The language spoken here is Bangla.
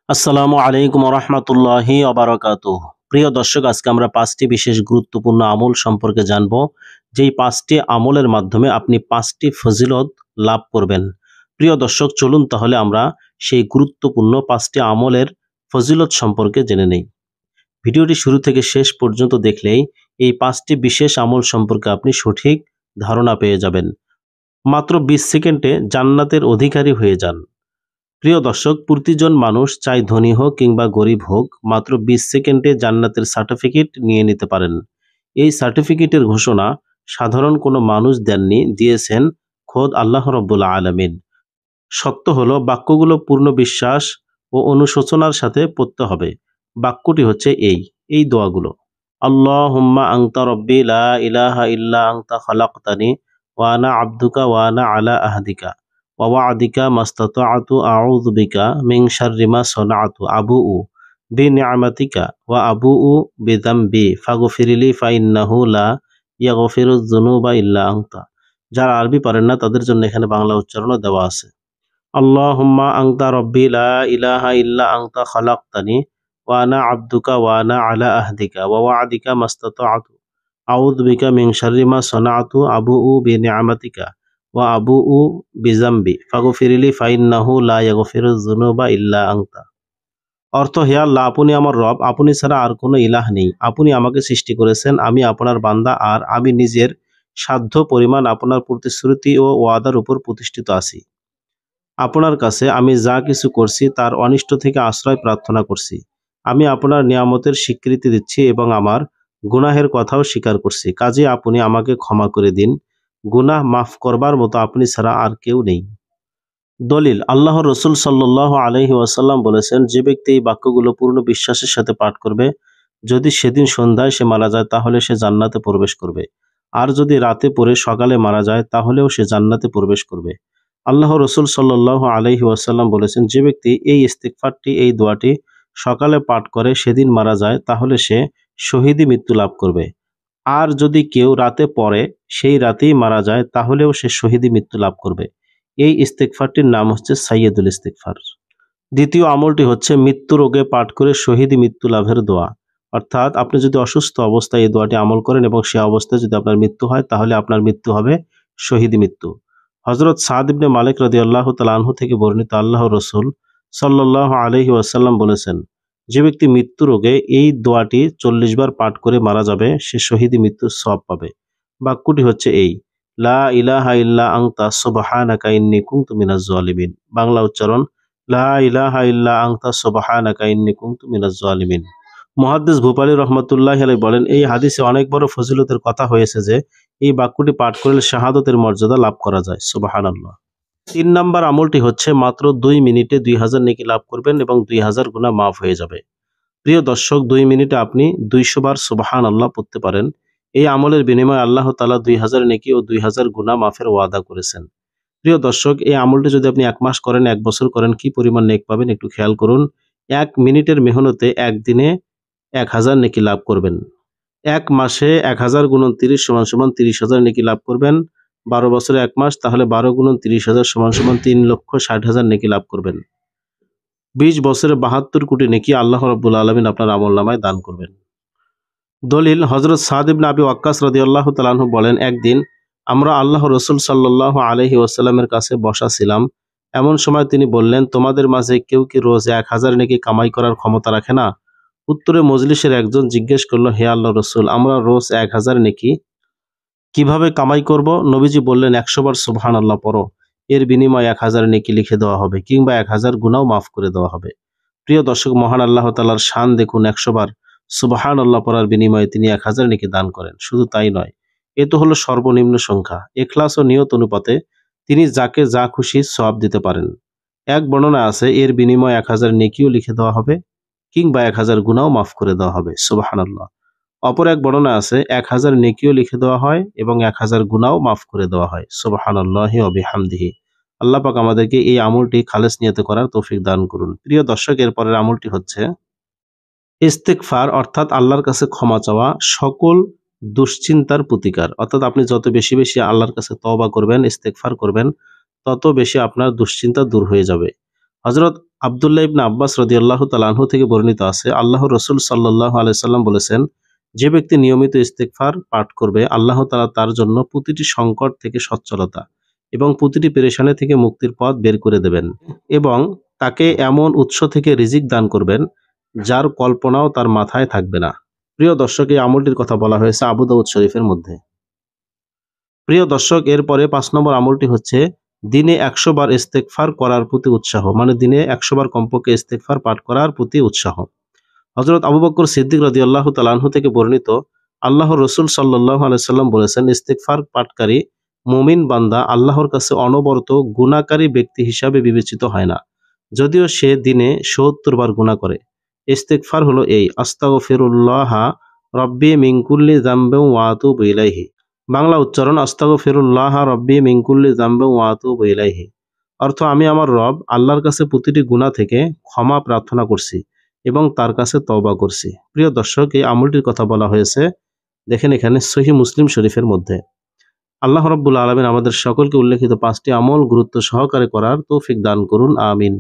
আসসালামু আলাইকুম রহমতুল্লাহি অবরাকাতুহ। প্রিয় দর্শক, আজকে আমরা 5টি বিশেষ গুরুত্বপূর্ণ আমল সম্পর্কে জানব, যেই 5টি আমলের মাধ্যমে আপনি 5টি ফজিলত লাভ করবেন। প্রিয় দর্শক, চলুন তাহলে আমরা সেই গুরুত্বপূর্ণ 5টি আমলের ফজিলত সম্পর্কে জেনে নেই। ভিডিওটি শুরু থেকে শেষ পর্যন্ত দেখলেই এই 5টি বিশেষ আমল সম্পর্কে আপনি সঠিক ধারণা পেয়ে যাবেন। মাত্র 20 সেকেন্ডে জান্নাতের অধিকারী হয়ে যান। প্রিয় দর্শক, প্রতিজন মানুষ চাই ধনী হোক কিংবা গরিব হোক, মাত্র 20 সেকেন্ডে জান্নাতের সার্টিফিকেট নিয়ে নিতে পারেন। এই সার্টিফিকেটের ঘোষণা সাধারণ কোনো মানুষ দেননি, দিয়েছেন খোদ আল্লাহ রব্বুল আলামিন। সত্য হলো, বাক্যগুলো পূর্ণ বিশ্বাস ও অনুশোচনার সাথে পড়তে হবে। বাক্যটি হচ্ছে এই দোয়াগুলো: আল্লাহুম্মা আনতা রব্বি লা ইলাহা ইল্লা আনতা খালাকতানি ওয়া আনা আবদুকা ওয়া আনা আলা আহদিকা ওয়া ওয়া'দিকা মাস্তাতা'তু আউযু বিকা মিন শাররি মা সানা'তু আবুউ বিনি'মাতিকা ওয়া আবুউ বিযামবি ফাগফিরলি ফাইন্নাহু লা ইয়াগফিরুয যুনুবা ইল্লা আনতা। যারা আরবি পারেন না তাদের জন্য এখানে বাংলা উচ্চারণও দেওয়া আছে। আল্লাহুম্মা আনতা রব্বি লা ইলাহা ইল্লা আনতা খালাকতানি ওয়া আনা আবদুকা ওয়া আনা আলা আহদিকা ওয়া ওয়া'দিকা মাস্তাতা'তু আউযু বিকা মিন শাররি মা সানা'তু আবুউ বিনি'মাতিকা ওয়া আবুউ বিযামবি ফাগফিরলি ফাইন্নাহু লা ইয়াগফিরুয যুনুবা ইল্লা আনতা। অর্থ: হে আল্লাহ, আপনি আমার রব, আপনি ছাড়া আর কোনো ইলাহ নেই। আপনি আমাকে সৃষ্টি করেছেন, আমি আপনার বান্দা, আর আমি নিজের সাধ্য পরিমাণ আপনার প্রতিশ্রুতি ও ওয়াদার উপর প্রতিষ্ঠিত আছি। আপনার কাছে আমি যা কিছু করছি তার অনিষ্ট থেকে আশ্রয় প্রার্থনা করছি। আমি আপনার নিয়ামতের স্বীকৃতি দিচ্ছি এবং আমার গুনাহের কথাও স্বীকার করছি। কাজেই আপনি আমাকে ক্ষমা করে দিন। গুনাহ মাফ করবার মতো আপনি ছাড়া আর কেউ নেই। দলিল: আল্লাহর রসুল সাল্লাল্লাহু আলাইহি ওয়াসাল্লাম বলেছেন, যে ব্যক্তি এই বাক্যগুলো পূর্ণ বিশ্বাসের সাথে পাঠ করবে, যদি সেদিন সন্ধ্যায় সে মারা যায় তাহলে সে জান্নাতে প্রবেশ করবে, আর যদি রাতে পড়ে সকালে মারা যায় তাহলেও সে জান্নাতে প্রবেশ করবে। আল্লাহ রসুল সাল্লাল্লাহু আলাইহি ওয়াসাল্লাম বলেছেন, যে ব্যক্তি এই ইস্তিগফারটি, এই দোয়াটি সকালে পাঠ করে সেদিন মারা যায় তাহলে সে শহীদি মৃত্যু লাভ করবে, আর যদি কেউ রাতে পড়ে সেই রাতেই মারা যায় তাহলেও সে শহীদি মৃত্যু লাভ করবে। এই ইস্তিগফারটির নাম হচ্ছে সাইয়্যিদুল ইস্তিগফার। দ্বিতীয় আমলটি হচ্ছে মৃত্যু রোগে পাঠ করে শহীদি মৃত্যু লাভের দোয়া। অর্থাৎ আপনি যদি অসুস্থ অবস্থায় এই দোয়াটি আমল করেন এবং সে অবস্থায় যদি আপনার মৃত্যু হয় তাহলে আপনার মৃত্যু হবে শহীদি মৃত্যু। হযরত সাদ ইবনে মালিক রাদিয়াল্লাহু তাআলা আনহু থেকে বর্ণিত, আল্লাহর রাসূল সাল্লাল্লাহু আলাইহি ওয়াসাল্লাম বলেছেন, যে ব্যক্তি মৃত্যু রোগে এই দোয়াটি 40 বার পাঠ করে মারা যাবে সে শহীদি মৃত্যুর সওয়াব পাবে। বাক্যটি হচ্ছে লা ইলাহা ইল্লা আনতা সুবহানাকা ইন্নী কুনতু মিনাজ জালিমিন। বাংলা উচ্চারণ: লা ইলাহা ইল্লা আনতা সুবহানাকা ইন্নী কুনতু মিনাজ জালিমিন। মুহাদ্দিস ভূপালী রহমাতুল্লাহি আলাইহি বলেন, এই হাদিসে অনেক বড় ফজিলতের কথা হয়েছে যে এই বাক্যটি পাঠ করলে শাহাদাতের মর্যাদা লাভ করা যায়। সুবহানাল্লাহ। 3 নাম্বার আমলটি হচ্ছে মাত্র 2 মিনিটে 2000 নেকি লাভ করবেন এবং 2000 গুনাহ মাফ হয়ে যাবে। প্রিয় দর্শক, 2 মিনিটে আপনি 200 বার সুবহানাল্লাহ পড়তে পারেন। এই আমলের বিনিময়ে আল্লাহ তাআলা 2000 নেকি ও 2000 গুনাহ মাফের ওয়াদা করেছেন। প্রিয় দর্শক, এই আমলটি যদি আপনি 1 মাস করেন, 1 বছর করেন, কি পরিমাণ নেক পাবেন একটু খেয়াল করুন। 1 মিনিটের মেহনতে একদিনে 1000 নেকি লাভ করবেন। 1 মাসে 1000 গুণন 30 সমান 30,000 নেকি লাভ করবেন। 12 বছরে 1 মাস, তাহলে 12 গুণন 30,000 সমান 3,60,000 নেকি লাভ করবেন। 20 বছরে 72 কোটি নেকি আল্লাহ রাব্বুল আলামিন আপনার আমলনামায় দান করবেন। দলিল: হযরত সাদ ইবনে আবি ওয়াক্কাস রাদিয়াল্লাহু তাআলা আনহু বলেন, একদিন আমরা আল্লাহর রাসূল সাল্লাল্লাহু আলাইহি ওয়াসাল্লামের কাছে বসা ছিলাম। এমন সময় তিনি বললেন, তোমাদের মাঝে কেউ কি রোজ 1000 নেকি কামাই করার ক্ষমতা রাখে না? উত্তরে মজলিসের একজন জিজ্ঞেস করল, হে আল্লাহর রাসূল, আমরা রোজ 1000 নেকি কিভাবে কামাই করব? নবীজি বললেন, 100 বার সুবহানাল্লাহ পড়ো, এর বিনিময়ে 1000 নেকি লিখে দেওয়া হবে কিংবা 1000 গুনাহ মাফ করে দেওয়া হবে। প্রিয় দর্শক, মহান আল্লাহ তাআলার শান দেখুন। 100 বার সুবহানাল্লাহ পড়ার বিনিময়ে তিনি 1000 নেকি দান করেন। শুধু তাই নয়, এ তো হলো সর্বনিম্ন সংখ্যা। ইখলাস ও নিয়ত অনুপাতে তিনি যাকে যা খুশি সওয়াব দিতে পারেন। এক বর্ণনা আছে, এর বিনিময়ে 1000 নেকিও লিখে দেওয়া হবে কিংবা 1000 গুনাহও মাফ করে দেওয়া হবে। সুবহানাল্লাহ। অপর এক বর্ণনা আছে, 1000 নেকিও লিখে দেওয়া হয় এবং 1000 গুনাহও মাফ করে দেওয়া হয়। সুবহানাল্লাহি ওয়া বিহামদিহি। আল্লাহ পাক আমাদেরকে এই আমলটি খালেস নিয়তে করার তৌফিক দান করুন। প্রিয় দর্শক, এর পরের আমলটি হচ্ছে ইস্তেগফার, অর্থাৎ আল্লাহর কাছে ক্ষমা চাওয়া সকল দুশ্চিন্তার প্রতিকার। অর্থাৎ আপনি যত বেশি বেশি আল্লাহর কাছে তওবা করবেন, ইস্তেগফার করবেন, তত বেশি আপনার দুশ্চিন্তা দূর হয়ে যাবে। হযরত আব্দুল্লাহ ইবনে আব্বাস রাদিয়াল্লাহু তাআলা আনহু থেকে বর্ণিত আছে, আল্লাহর রাসূল সাল্লাল্লাহু আলাইহি সাল্লাম বলেছেন, যে ব্যক্তি নিয়মিত ইস্তিগফার পাঠ করবে, আল্লাহ তাআলা তার জন্য প্রতিটি সংকট থেকে সচ্ছলতা এবং প্রতিটি পেরেশানি থেকে মুক্তির পথ বের করে দেবেন এবং তাকে এমন উৎস থেকে রিজিক দান করবেন যার কল্পনাও তার মাথায় থাকবে না। প্রিয় দর্শক, এই আমলটির কথা বলা হয়েছে আবু দাউদ শরীফের মধ্যে। প্রিয় দর্শক, এরপরে ৫ নম্বর আমলটি হচ্ছে দিনে ১০০ বার ইস্তেগফার করার প্রতি উৎসাহ, মানে দিনে ১০০ বার কমপক্ষে ইস্তেগফার পাঠ করার প্রতি উৎসাহ। হযরত আবু বকর সিদ্দিক রাদিয়াল্লাহু তাআলা আনহু থেকে বর্ণিত, আল্লাহর রাসূল সাল্লাল্লাহু আলাইহি সাল্লাম বলেছেন, ইস্তেগফার পাঠকারী মুমিন বান্দা আল্লাহর কাছে অনবরত গুনাহকারী ব্যক্তি হিসাবে বিবেচিত হয় না, যদিও সে দিনে ৭০ বার গুনাহ করে। ইস্তেগফার হলো এই, আস্তাগফিরুল্লাহ রব্বি মিন কুল্লি যামবিন ওয়া আতুবু ইলাইহি। বাংলা উচ্চারণ, আস্তাগফিরুল্লাহ রব্বি মিন কুল্লি যামবিন ওয়া আতুবু ইলাইহি। অর্থ, আমি আমার রব আল্লাহর কাছে প্রতিটি গুনাহ থেকে ক্ষমা প্রার্থনা করছি এবং তার কাছে তওবা করছি। প্রিয় দর্শক, এই আমলটির কথা বলা হয়েছে, দেখেন এখানে সহিহ মুসলিম শরীফের মধ্যে। আল্লাহ রাব্বুল আলামিন আমাদের সকলকে উল্লেখিত ৫টি আমল গুরুত্ব সহকারে করার তৌফিক দান করুন। আমিন।